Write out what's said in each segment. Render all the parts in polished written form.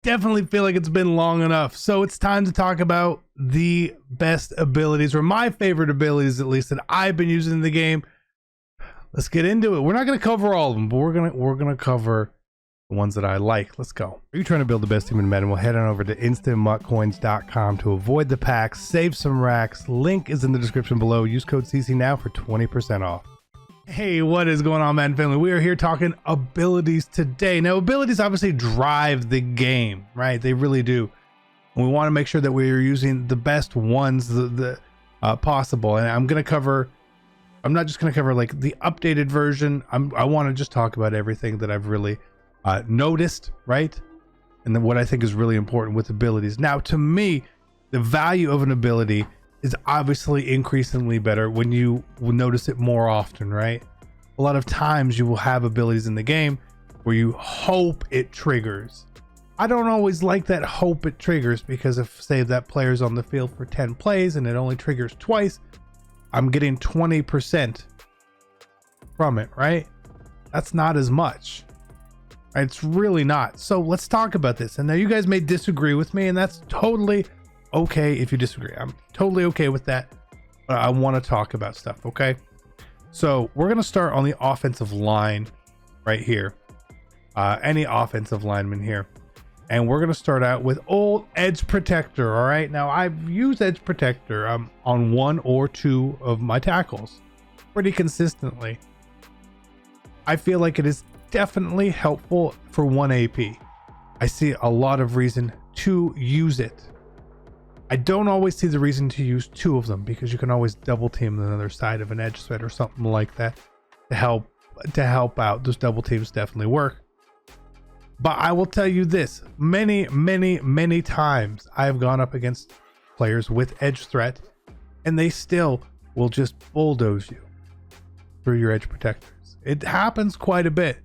definitely feel like it's been long enough. So it's time to talk about the best abilities, or my favorite abilities, at least, that I've been using in the game. Let's get into it. We're not going to cover all of them, but we're gonna cover the ones that I like. Let's go. Are you trying to build the best team in Madden? Well, head on over to instantmuttcoins.com to avoid the packs, save some racks. Link is in the description below. Use code CC now for 20% off. Hey, what is going on, Madden family? We are here talking abilities today. Now, abilities obviously drive the game, right? They really do. And we want to make sure that we are using the best ones possible. And I'm not just going to cover like the updated version. I want to just talk about everything that I've really noticed, right? And then what I think is really important with abilities. Now, to me, the value of an ability is obviously increasingly better when you will notice it more often, right? A lot of times you will have abilities in the game where you hope it triggers. I don't always like that hope it triggers, because if, say, that player's on the field for 10 plays and it only triggers twice, I'm getting 20% from it, right? That's not as much. It's really not. So let's talk about this. And now you guys may disagree with me, and that's totally okay if you disagree. I'm totally okay with that, but I want to talk about stuff. Okay, so we're gonna start on the offensive line right here. Any offensive lineman here, and we're gonna start out with old edge protector. All right, now I've used edge protector on one or two of my tackles pretty consistently. I feel like it is definitely helpful for 1 AP. I see a lot of reason to use it. I don't always see the reason to use two of them, because you can always double team the other side of an edge threat or something like that to help out. Those double teams definitely work. But I will tell you this, many times I've gone up against players with edge threat, and they still will just bulldoze you through your edge protectors. It happens quite a bit.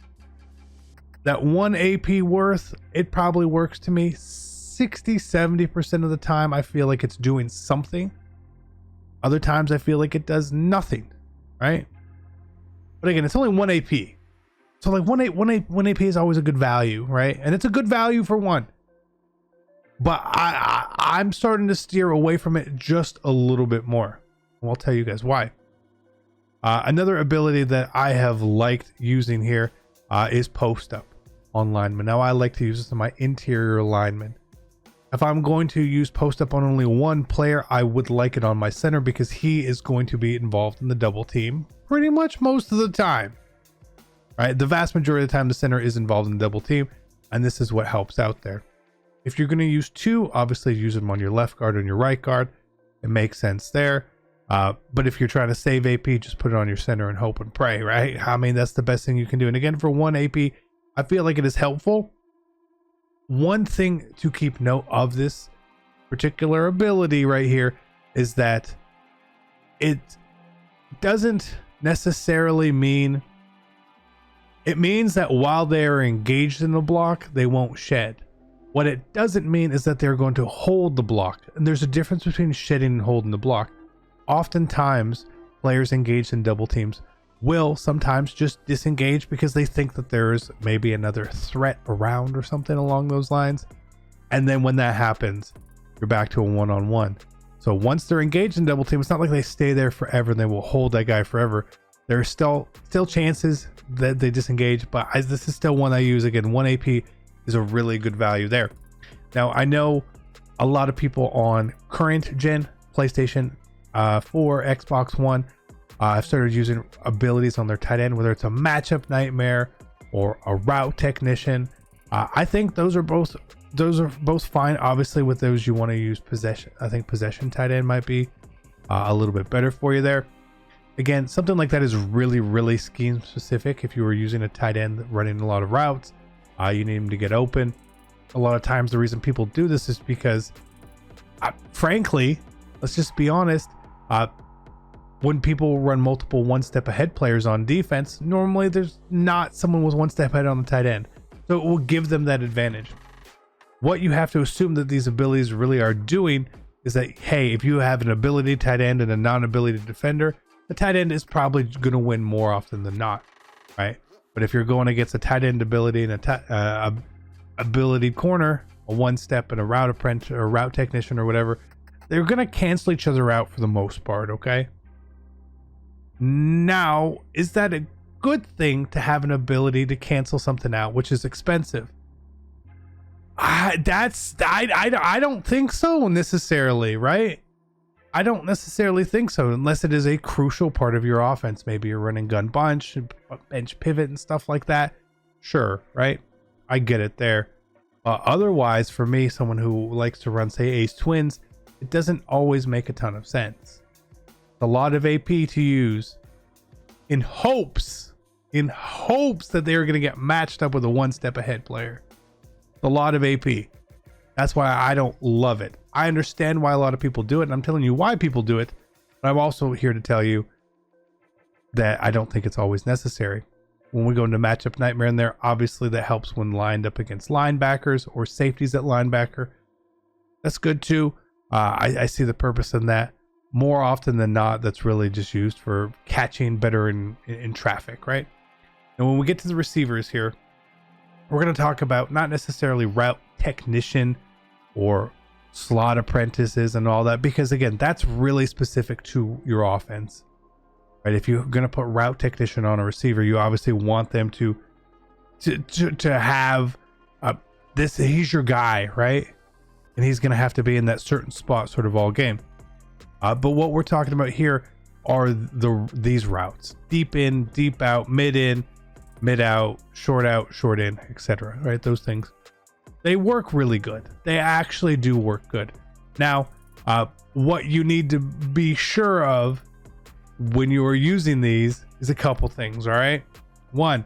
That 1 AP worth, it probably works to me 60-70% of the time. I feel like it's doing something. Other times I feel like it does nothing, right? But again, it's only 1 AP. So like 1 AP is always a good value, right? And it's a good value for one. But I'm starting to steer away from it just a little bit more. And I'll tell you guys why. Another ability that I have liked using here is post up on linemen. Now I like to use this on my interior linemen. If I'm going to use post up on only one player, I would like it on my center, because he is going to be involved in the double team pretty much most of the time, right? The vast majority of the time the center is involved in the double team, and this is what helps out there. If you're going to use two, obviously use them on your left guard and your right guard. It makes sense there. But if you're trying to save AP, just put it on your center and hope and pray, right? I mean, that's the best thing you can do. And again, for 1 AP, I feel like it is helpful. One thing to keep note of this particular ability right here is that it doesn't necessarily mean, it means that while they are engaged in the block, they won't shed. What it doesn't mean is that they're going to hold the block. And there's a difference between shedding and holding the block. Oftentimes, players engaged in double teams will sometimes just disengage because they think that there's maybe another threat around or something along those lines. And then when that happens, you're back to a one-on-one. So once they're engaged in double team, it's not like they stay there forever and they will hold that guy forever. There's still chances that they disengage, but this is still one I use. Again, 1 AP is a really good value there. Now, I know a lot of people on current gen PlayStation 4, Xbox One, I've started using abilities on their tight end, whether it's a matchup nightmare or a route technician. I think those are both fine. Obviously, with those you want to use possession. I think possession tight end might be a little bit better for you there. Again, something like that is really scheme specific. If you were using a tight end running a lot of routes, you need him to get open. A lot of times the reason people do this is because, frankly, let's just be honest, when people run multiple one step ahead players on defense, normally there's not someone with one step ahead on the tight end. So it will give them that advantage. What you have to assume that these abilities really are doing is that, hey, if you have an ability tight end and a non-ability defender, the tight end is probably going to win more often than not, right? But if you're going against a tight end ability and a ability corner, a one step and a route apprentice or a route technician or whatever, they're going to cancel each other out for the most part. Okay. Now, is that a good thing to have an ability to cancel something out, which is expensive? I don't think so necessarily, right? I don't necessarily think so, unless it is a crucial part of your offense. Maybe you're running gun bunch, bench pivot and stuff like that. Sure, right? I get it there. Otherwise, for me, someone who likes to run, say, ace twins, it doesn't always make a ton of sense. A lot of AP to use in hopes that they're going to get matched up with a one step ahead player. A lot of AP. That's why I don't love it. I understand why a lot of people do it, and I'm telling you why people do it. But I'm also here to tell you that I don't think it's always necessary. When we go into matchup nightmare in there, obviously that helps when lined up against linebackers or safeties at linebacker. That's good too. I see the purpose in that. More often than not, that's really just used for catching better in traffic, right? And when we get to the receivers here, we're going to talk about not necessarily route technician or slot apprentices and all that, because again, that's really specific to your offense, right? If you're going to put route technician on a receiver, you obviously want them to have this. He's your guy, right? And he's going to have to be in that certain spot sort of all game. But what we're talking about here are these routes: deep in, deep out, mid in, mid out, short in, etc. Right? Those things, they work really good. They actually do work good. Now, what you need to be sure of when you are using these is a couple things. All right. One,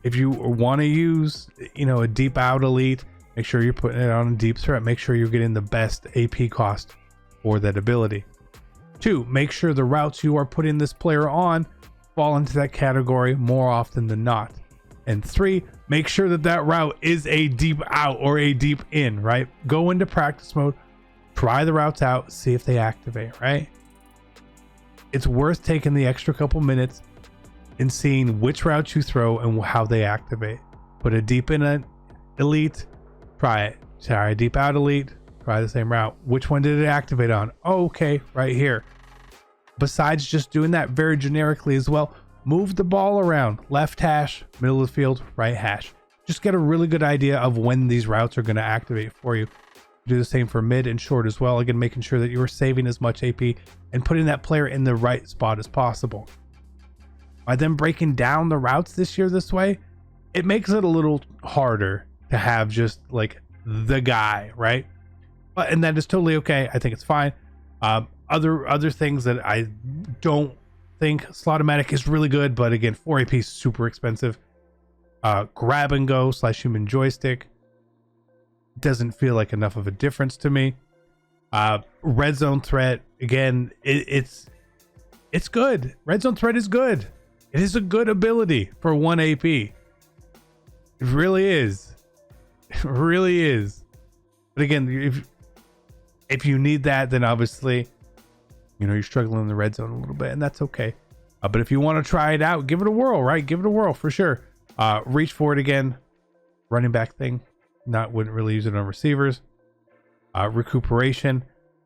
if you want to use, a deep out elite, make sure you're putting it on a deep threat. Make sure you're getting the best AP cost for that ability. Two, make sure the routes you are putting this player on fall into that category more often than not. And three, make sure that route is a deep out or a deep in, right? Go into practice mode, try the routes out, see if they activate, right? It's worth taking the extra couple minutes and seeing which routes you throw and how they activate. Put a deep in an elite, try it. Try a deep out elite, try the same route. Which one did it activate on? Oh, okay, right here. Besides just doing that very generically as well, move the ball around. Left hash, middle of the field, right hash. Just get a really good idea of when these routes are going to activate for you. Do the same for mid and short as well. Again, making sure that you're saving as much AP and putting that player in the right spot as possible. By them breaking down the routes this year this way, it makes it a little harder to have just like the guy, right? And that is totally okay. I think it's fine. Other things that I don't think, Slotomatic is really good, but again, 4 AP is super expensive. Grab and go / human joystick doesn't feel like enough of a difference to me. Red zone threat, again, it's good. Red zone threat is good. It is a good ability for 1 AP. It really is. It really is. But again, if you need that, then obviously, you're struggling in the red zone a little bit, and that's okay. But if you want to try it out, give it a whirl, right? Give it a whirl for sure. Reach for it again. Running back thing. Wouldn't really use it on receivers. Recuperation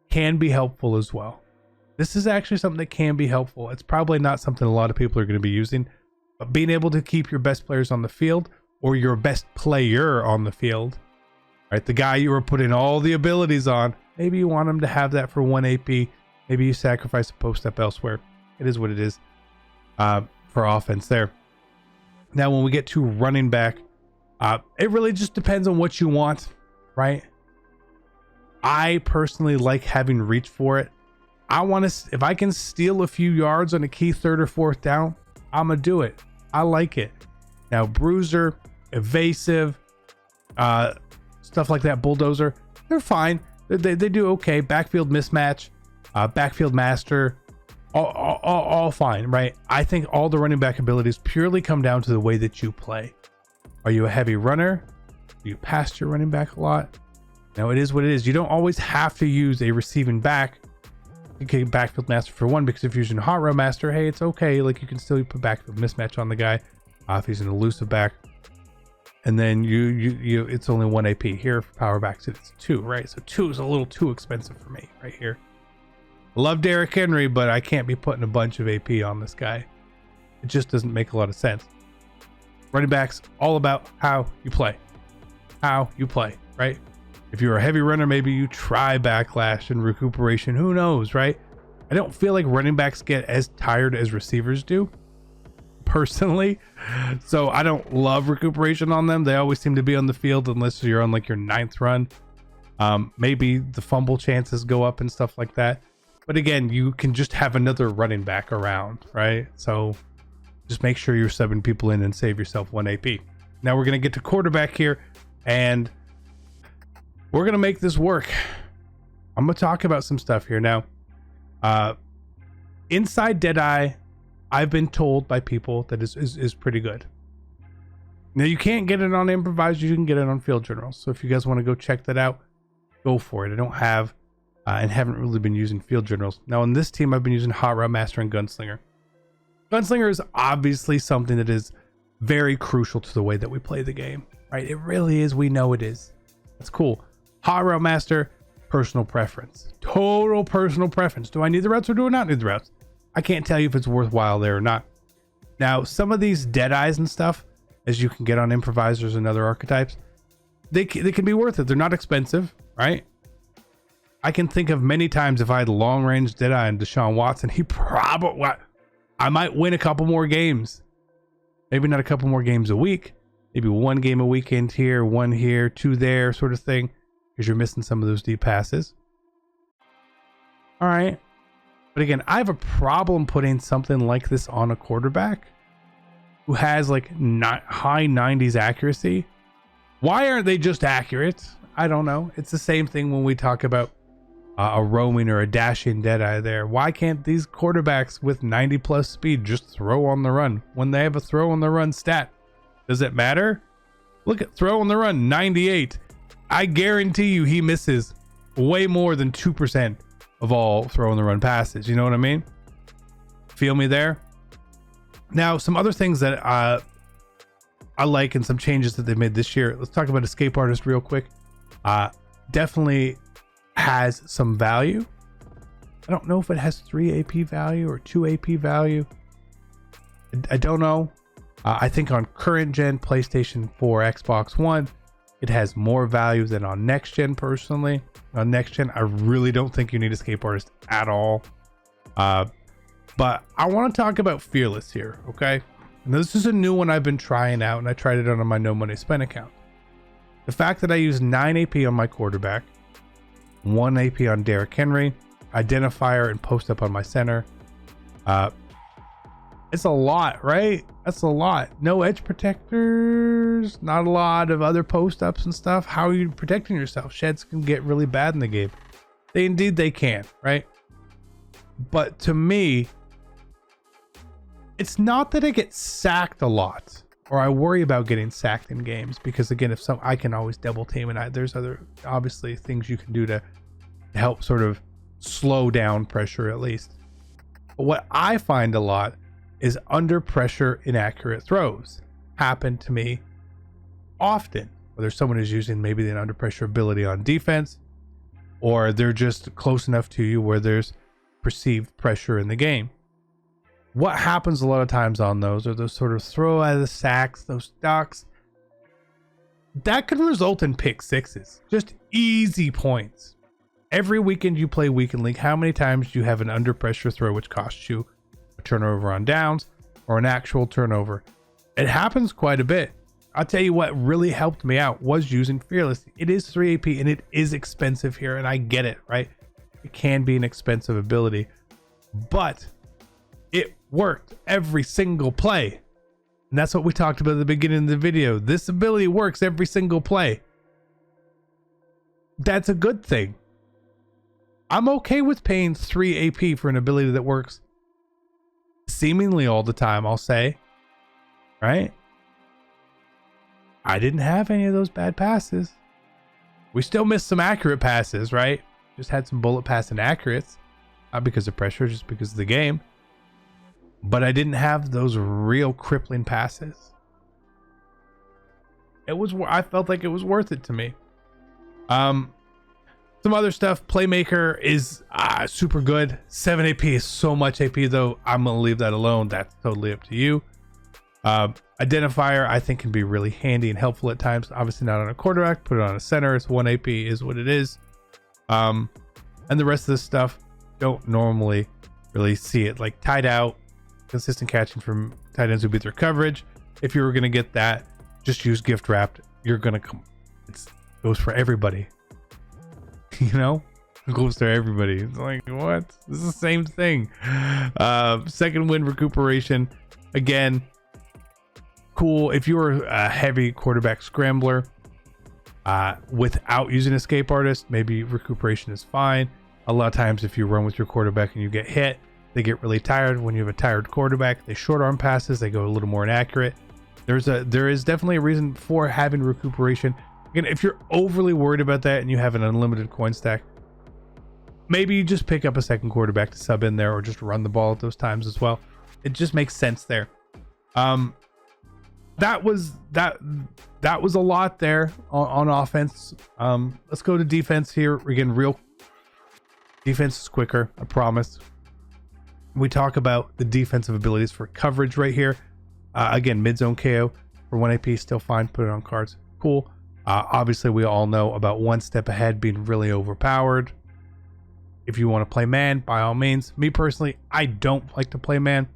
can be helpful as well. This is actually something that can be helpful. It's probably not something a lot of people are going to be using, but being able to keep your best players on the field, or your best player on the field, right? The guy you were putting all the abilities on, maybe you want him to have that for 1 AP. Maybe you sacrifice a post up elsewhere. It is what it is for offense there. Now, when we get to running back, it really just depends on what you want, right? I personally like having reach for it. I want to, if I can steal a few yards on a key 3rd or 4th down, I'm going to do it. I like it. Now, bruiser, evasive, stuff like that, bulldozer, they're fine. They do okay. Backfield mismatch, backfield master, all fine, right? I think all the running back abilities purely come down to the way that you play. Are you a heavy runner? Do you pass your running back a lot? Now, it is what it is. You don't always have to use a receiving back. You can backfield master for 1, because if you're using hot row master, hey, it's okay. Like, you can still put backfield mismatch on the guy if he's an elusive back. And then you it's only 1 AP. Here for power backs it's 2, right? So 2 is a little too expensive for me right here. I love Derrick Henry, but I can't be putting a bunch of AP on this guy. It just doesn't make a lot of sense. Running backs, all about how you play. How you play, right? If you're a heavy runner, maybe you try backlash and recuperation. Who knows, right? I don't feel like running backs get as tired as receivers do, personally. So I don't love recuperation on them. They always seem to be on the field unless you're on like your 9th run. Maybe the fumble chances go up and stuff like that. But again, you can just have another running back around, right? So just make sure you're subbing people in and save yourself 1 AP. Now we're going to get to quarterback here, and we're going to make this work. I'm going to talk about some stuff here. Now, inside Deadeye, I've been told by people that is pretty good. Now, you can't get it on improvised. You can get it on field generals. So if you guys want to go check that out, go for it. I don't have and haven't really been using field generals. Now, on this team, I've been using Hot Route Master and Gunslinger. Gunslinger is obviously something that is very crucial to the way that we play the game, right? It really is. We know it is. That's cool. Hot Route Master, personal preference. Total personal preference. Do I need the routes or do I not need the routes? I can't tell you if it's worthwhile there or not. Now, some of these Deadeyes and stuff, as you can get on improvisers and other archetypes, they can be worth it. They're not expensive, right? I can think of many times if I had long range Deadeye and Deshaun Watson, I might win a couple more games. Maybe not a couple more games a week. Maybe 1 game a weekend here, 1 here, 2 there, sort of thing, because you're missing some of those deep passes. All right. But again, I have a problem putting something like this on a quarterback who has like high 90s accuracy. Why aren't they just accurate? I don't know. It's the same thing when we talk about a roaming or a dashing Deadeye there. Why can't these quarterbacks with 90 plus speed just throw on the run when they have a throw on the run stat? Does it matter? Look at throw on the run, 98. I guarantee you he misses way more than 2% of all throw on the run passes. You know what I mean? Feel me there? Now, some other things that I like and some changes that they've made this year. Let's talk about Escape Artist real quick. Definitely has some value. I don't know if it has 3 AP value or 2 AP value. I don't know. I think on current gen PlayStation 4, Xbox One, it has more value than on next gen personally. On next gen, I really don't think you need Escape Artist at all. But I want to talk about Fearless here, okay? And this is a new one I've been trying out, and I tried it out on my No Money Spent account. The fact that I use 9 AP on my quarterback, 1 AP on Derrick Henry, identifier and post up on my center. It's a lot, right? That's a lot. No edge protectors, not a lot of other post ups and stuff. How are you protecting yourself? Sheds can get really bad in the game. They can, right? But to me, it's not that I get sacked a lot or I worry about getting sacked in games, because again, I can always double team, and there's other obviously things you can do to help sort of slow down pressure at least. But what I find a lot is under pressure inaccurate throws happen to me often, whether someone is using maybe an under pressure ability on defense, or they're just close enough to you where there's perceived pressure in the game. What happens a lot of times on those are those sort of throw out of the sacks, those ducks. That can result in pick sixes, just easy points. Every weekend you play Weekend League, how many times do you have an under pressure throw which costs you a turnover on downs or an actual turnover? It happens quite a bit. I'll tell you what really helped me out was using Fearless. It is 3 AP and it is expensive here, and I get it, right? It can be an expensive ability, but it worked every single play. And that's what we talked about at the beginning of the video. This ability works every single play. That's a good thing. I'm okay with paying 3 AP for an ability that works seemingly all the time, I'll say. Right? I didn't have any of those bad passes. We still missed some accurate passes, right? Just had some bullet pass inaccurates. Not because of pressure, just because of the game. But I didn't have those real crippling passes. I felt like it was worth it to me. Some other stuff. Playmaker is super good. 7 AP is so much AP though. I'm gonna leave that alone. That's totally up to you. Identifier I think can be really handy and helpful at times. Obviously not on a quarterback. Put it on a center. It's 1 AP is what it is. And the rest of this stuff don't normally really see it. Like tied out, consistent catching from tight ends who beat their coverage. If you were gonna get that, just use gift wrapped. You're gonna come. It goes for everybody. You know, it goes to everybody. It's like, what? This is the same thing. Second wind recuperation, again, cool. If you were a heavy quarterback scrambler without using escape artist, maybe recuperation is fine. A lot of times if you run with your quarterback and you get hit, they get really tired. When you have a tired quarterback, they short arm passes, they go a little more inaccurate. There is definitely a reason for having recuperation. Again, if you're overly worried about that and you have an unlimited coin stack, maybe you just pick up a second quarterback to sub in there, or just run the ball at those times as well. It just makes sense there. That was a lot there on offense. Let's go to defense here. Again, real defense is quicker, I promise. We talk about the defensive abilities for coverage right here. Again, mid-zone KO for 1 AP, still fine. Put it on cards. Cool. Obviously, we all know about one step ahead being really overpowered. If you want to play man, by all means. Me personally, I don't like to play man.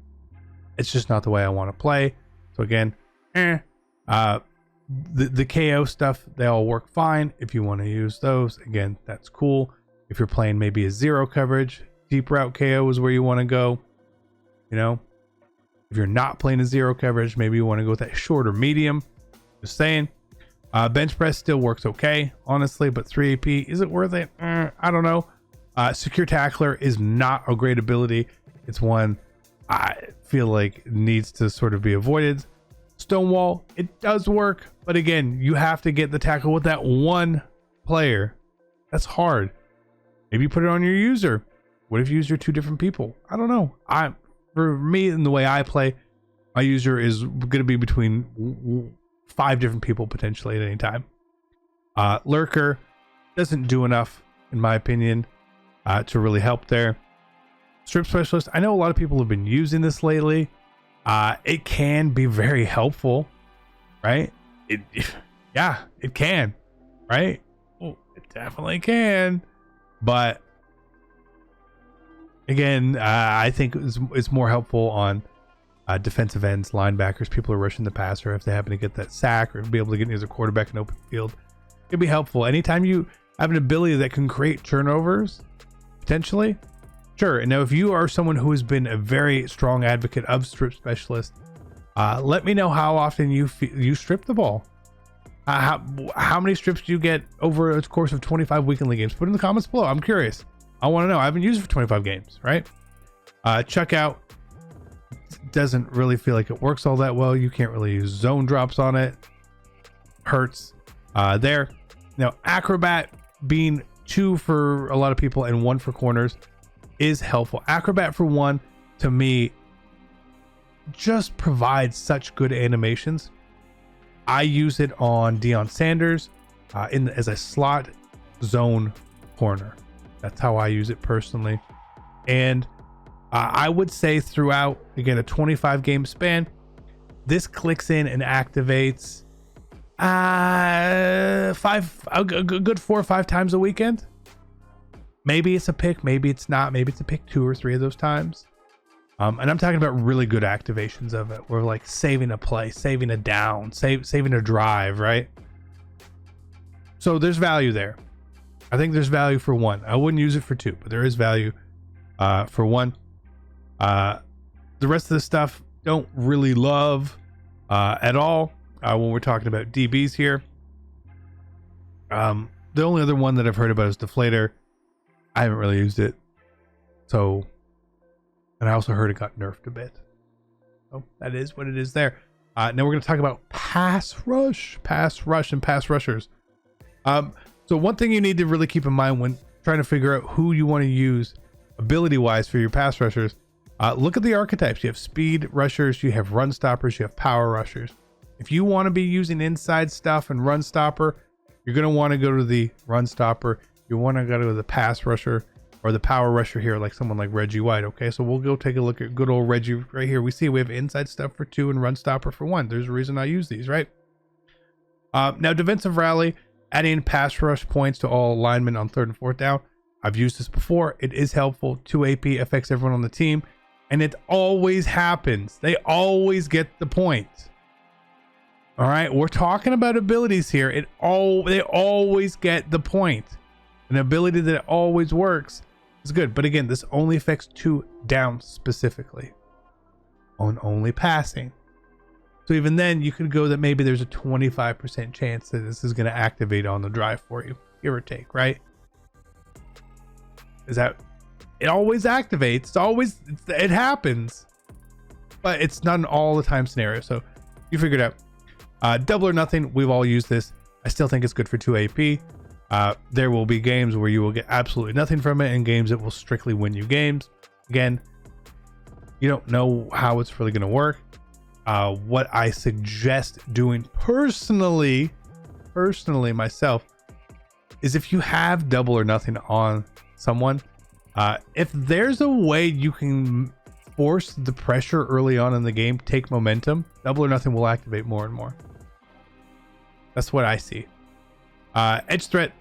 It's just not the way I want to play. So again, the KO stuff, they all work fine. If you want to use those, again, that's cool. If you're playing maybe a 0 coverage, deep route KO is where you want to go. You know, if you're not playing a 0 coverage, maybe you want to go with that short or medium. Just saying. Bench press still works okay, honestly, but 3 AP, is it worth it? I don't know. Secure tackler is not a great ability. It's one I feel like needs to sort of be avoided. Stonewall, it does work, but again, you have to get the tackle with that one player. That's hard. Maybe put it on your user. What if you use your 2 different people? I don't know. For me, in the way I play, my user is going to be between 5 different people potentially at any time. Lurker doesn't do enough, in my opinion, to really help there. Strip specialist, I know a lot of people have been using this lately. It can be very helpful, right? It can, right? Oh, it definitely can. But again, I think it's more helpful on defensive ends, linebackers, people who are rushing the passer. If they happen to get that sack or be able to get near the quarterback in open field, it'd be helpful. Anytime you have an ability that can create turnovers, potentially, sure. And now, if you are someone who has been a very strong advocate of strip specialist, let me know how often you strip the ball. How many strips do you get over the course of 25 weekly games? Put in the comments below. I'm curious. I want to know. I haven't used it for 25 games, right? Chuck out doesn't really feel like it works all that well. You can't really use zone drops on it. Hurts there. Now, acrobat being 2 for a lot of people and 1 for corners is helpful. Acrobat for 1, to me, just provides such good animations. I use it on Deion Sanders as a slot zone corner. That's how I use it personally. And I would say throughout, again, a 25 game span, this clicks in and activates a good 4 or 5 times a weekend. Maybe it's a pick, maybe it's not. Maybe it's a pick 2 or 3 of those times. And I'm talking about really good activations of it. We're like saving a play, saving a down, saving a drive, right? So there's value there. I think there's value for 1. I wouldn't use it for 2, but there is value for 1. The rest of the stuff don't really love at all when we're talking about DBs here. The only other one that I've heard about is Deflator. I haven't really used it. So, and I also heard it got nerfed a bit. So that is what it is there. Now we're going to talk about pass rush, and pass rushers. So one thing you need to really keep in mind when trying to figure out who you want to use ability wise for your pass rushers, look at the archetypes. You have speed rushers, you have run stoppers, you have power rushers. If you want to be using inside stuff and run stopper, you're going to want to go to the run stopper. You want to go to the pass rusher or the power rusher here, like someone like Reggie White. Okay, so we'll go take a look at good old Reggie right here. We see we have inside stuff for 2 and run stopper for 1. There's a reason I use these, right? Now, defensive rally, adding pass rush points to all linemen on 3rd and 4th down. I've used this before. It is helpful. 2 AP affects everyone on the team, and it always happens. They always get the point. All right, we're talking about abilities here. They always get the point. An ability that always works is good, but again, this only affects 2 down specifically on only passing. So even then, you could go that maybe there's a 25% chance that this is going to activate on the drive for you, give or take, right? Is that it always activates? It happens, but it's not an all the time scenario. So you figured out. Double or nothing. We've all used this. I still think it's good for 2 AP. There will be games where you will get absolutely nothing from it, and games that will strictly win you games. Again, you don't know how it's really going to work. What I suggest doing personally myself is if you have double or nothing on someone, if there's a way you can force the pressure early on in the game, take momentum, double or nothing will activate more and more. That's what I see. Edge threat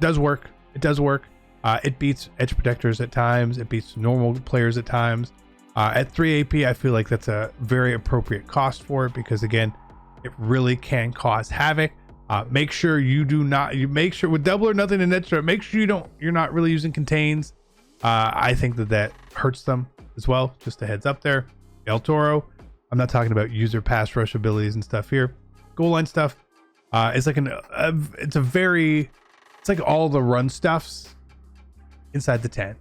does work. It does work. It beats edge protectors at times. It beats normal players at times. At 3 AP, I feel like that's a very appropriate cost for it because, again, it really can cause havoc. Make sure you do not. You make sure with double or nothing in edge threat. Make sure you're not really using contains. I think that hurts them as well. Just a heads up there. El Toro. I'm not talking about user pass rush abilities and stuff here. Goal line stuff. It's like it's like all the run stuffs inside the 10.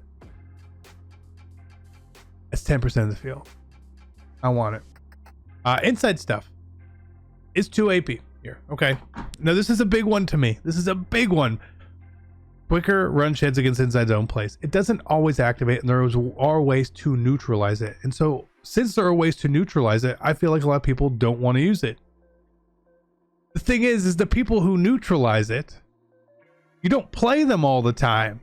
It's 10% of the field. I want it. Inside stuff is 2 AP here. Okay. Now this is a big one to me. This is a big one. Quicker run sheds against inside zone plays. It doesn't always activate, and there are ways to neutralize it. And so since there are ways to neutralize it, I feel like a lot of people don't want to use it. The thing is the people who neutralize it, you don't play them all the time.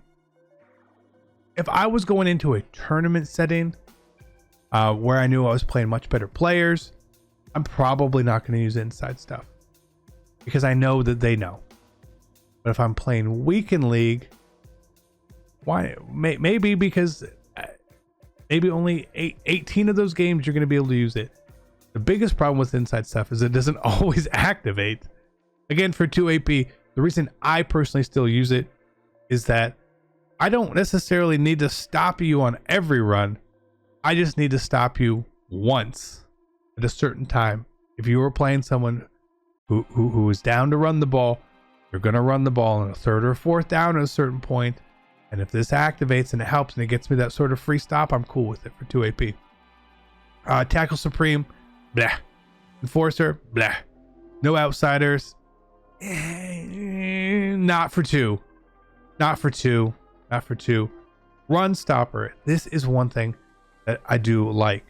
If I was going into a tournament setting where I knew I was playing much better players, I'm probably not going to use inside stuff because I know that they know. But if I'm playing weekend league, why? Maybe because maybe only 18 of those games you're going to be able to use it. The biggest problem with inside stuff is it doesn't always activate. Again, for 2 AP, the reason I personally still use it is that I don't necessarily need to stop you on every run. I just need to stop you once at a certain time. If you were playing someone who is down to run the ball, you're going to run the ball on a 3rd or 4th down at a certain point. And if this activates and it helps and it gets me that sort of free stop, I'm cool with it for 2 AP. Tackle Supreme, blah. Enforcer, blah. No outsiders. Not for 2. Not for 2. Not for 2. Run stopper. This is one thing that I do like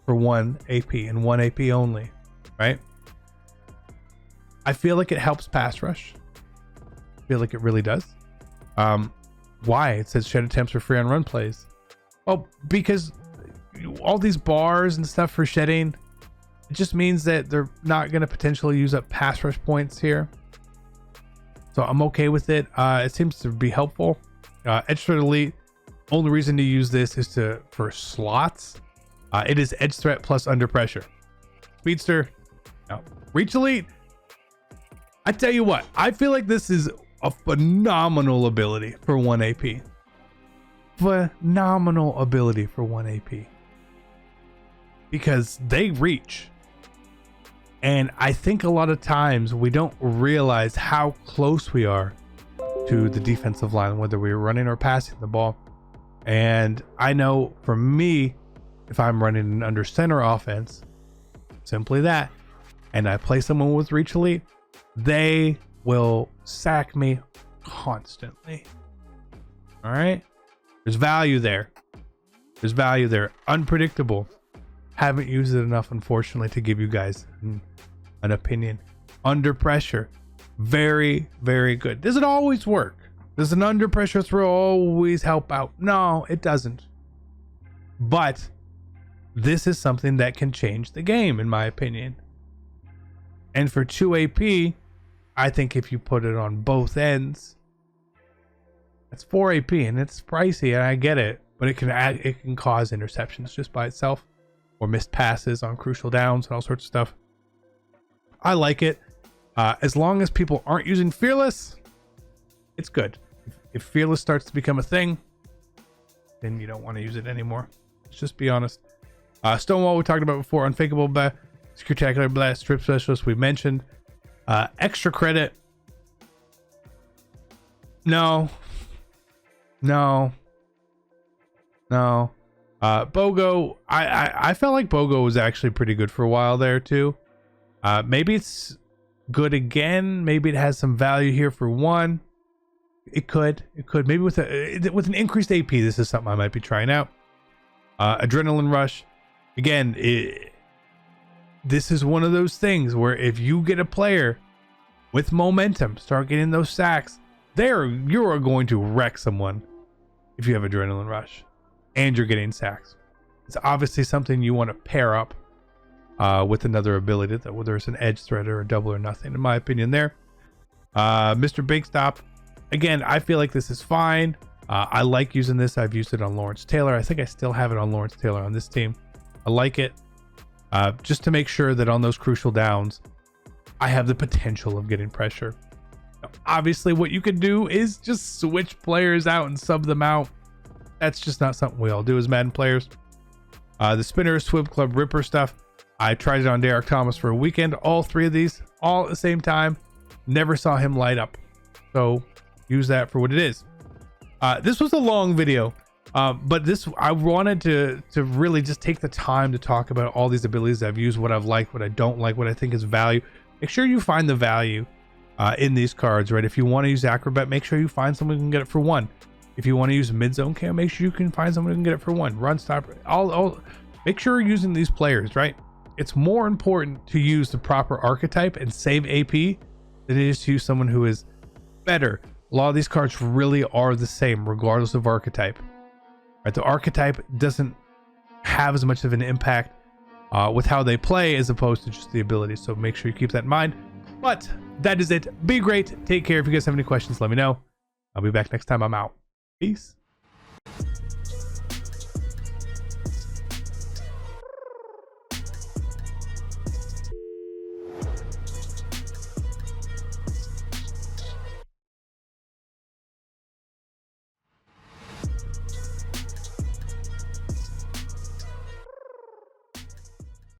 for 1 AP and 1 AP only, right? I feel like it helps pass rush. I feel like it really does. Why? It says shed attempts are free on run plays. Oh, because all these bars and stuff for shedding, it just means that they're not going to potentially use up pass rush points here. So I'm okay with it. It seems to be helpful. Edge threat elite. Only reason to use this is for slots. It is edge threat plus under pressure. Speedster. No. Reach elite. I tell you what, I feel like this is a phenomenal ability for 1 AP. Phenomenal ability for 1 AP. Because they reach. And I think a lot of times we don't realize how close we are to the defensive line, whether we're running or passing the ball. And I know for me, if I'm running an under center offense, simply that, and I play someone with reach elite, they will sack me constantly. All right. There's value there. There's value there. Unpredictable. Haven't used it enough, unfortunately, to give you guys an opinion. Under pressure, very, very good. Does it always work? Does an under pressure throw always help out? No, it doesn't. But this is something that can change the game, in my opinion. And for 2 AP, I think if you put it on both ends, that's 4 AP, and it's pricey, and I get it, but it can cause interceptions just by itself, or missed passes on crucial downs and all sorts of stuff. I like it. As long as people aren't using Fearless, it's good. If Fearless starts to become a thing, then you don't want to use it anymore. Let's just be honest. Stonewall we talked about before. Unfakeable Blast, Spectacular Blast, Strip Specialist we mentioned. Extra credit. No. BOGO. I felt like BOGO was actually pretty good for a while there too. Maybe it's good again. Maybe it has some value here for 1. It could maybe with an increased AP. This is something I might be trying out. Adrenaline Rush. Again, this is one of those things where if you get a player with momentum, start getting those sacks, you are going to wreck someone if you have Adrenaline Rush and you're getting sacks. It's obviously something you want to pair up with another ability, that whether it's an edge threat or a double or nothing, in my opinion there. Mr. Big Stop. Again, I feel like this is fine. I like using this. I've used it on Lawrence Taylor. I think I still have it on Lawrence Taylor on this team. I like it. Just to make sure that on those crucial downs, I have the potential of getting pressure. Now, obviously, what you could do is just switch players out and sub them out. That's just not something we all do as Madden players. The Spinner, Swib Club, Ripper stuff. I tried it on Derek Thomas for a weekend. All 3 of these, all at the same time. Never saw him light up. So use that for what it is. This was a long video, but I wanted to really just take the time to talk about all these abilities I've used, what I've liked, what I don't like, what I think is value. Make sure you find the value in these cards, right? If you want to use Acrobat, make sure you find someone who can get it for 1. If you want to use mid-zone cam, make sure you can find someone who can get it for 1. Run stop, all make sure you're using these players, right? It's more important to use the proper archetype and save AP than it is to use someone who is better. A lot of these cards really are the same regardless of archetype, right? The archetype doesn't have as much of an impact with how they play as opposed to just the ability. So make sure you keep that in mind. But that is it. Be great. Take care. If you guys have any questions, let me know. I'll be back next time. I'm out. Peace.